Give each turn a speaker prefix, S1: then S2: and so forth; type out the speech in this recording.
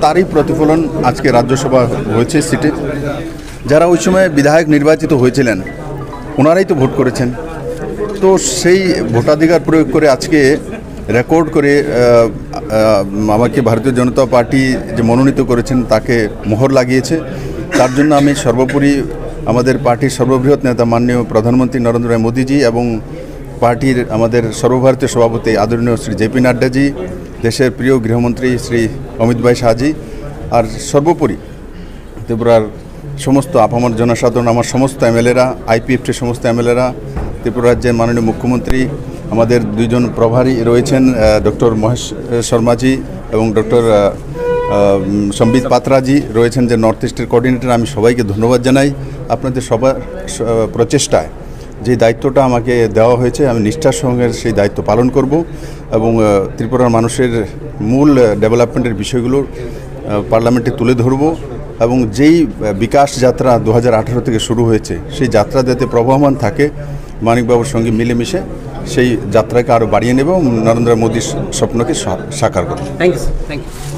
S1: তারই প্রতিফলন আজকে রাজ্যসভা হয়েছে সিটে। যারা ওই সময় বিধায়ক নির্বাচিত হয়েছিলেন ওনারাই তো ভোট করেছেন, তো সেই ভোটাধিকার প্রয়োগ করে আজকে রেকর্ড করে আমাকে ভারতীয় জনতা পার্টি যে মনোনীত করেছেন তাকে মোহর লাগিয়েছে। তার জন্য আমি সর্বোপরি আমাদের পার্টির সর্ববৃহৎ নেতা মাননীয় প্রধানমন্ত্রী নরেন্দ্র ভাই মোদীজি এবং পার্টির আমাদের সর্বভারতীয় সভাপতি আদরণীয় শ্রী জেপি নাড্ডাজি, দেশের প্রিয় গৃহমন্ত্রী শ্রী অমিত ভাই শাহজি, আর সর্বোপরি ত্রিপুরার সমস্ত আপামর জনসাধারণ, আমার সমস্ত এমএলএরা, আইপিএফটির সমস্ত এমএলএরা, ত্রিপুরা রাজ্যের মাননীয় মুখ্যমন্ত্রী, আমাদের দুইজন প্রভারী রয়েছেন ডক্টর মহেশ শর্মাজি এবং ডক্টর সম্বিত পাত্রাজি রয়েছেন যে নর্থ ইস্টের কোঅর্ডিনেটর। আমি সবাইকে ধন্যবাদ জানাই। আপনাদের সবার প্রচেষ্টায় যে দায়িত্বটা আমাকে দেওয়া হয়েছে আমি নিষ্ঠার সঙ্গে সেই দায়িত্ব পালন করব এবং ত্রিপুরার মানুষের মূল ডেভেলপমেন্টের বিষয়গুলো পার্লামেন্টে তুলে ধরব এবং যেই বিকাশ যাত্রা 2018 থেকে শুরু হয়েছে সেই যাত্রা যাতে প্রবহমান থাকে, মানিকবাবুর সঙ্গে মিলেমিশে সেই যাত্রাকে আরও বাড়িয়ে নেব এবং নরেন্দ্র মোদীর স্বপ্নকে সাকার করব।
S2: Thank you.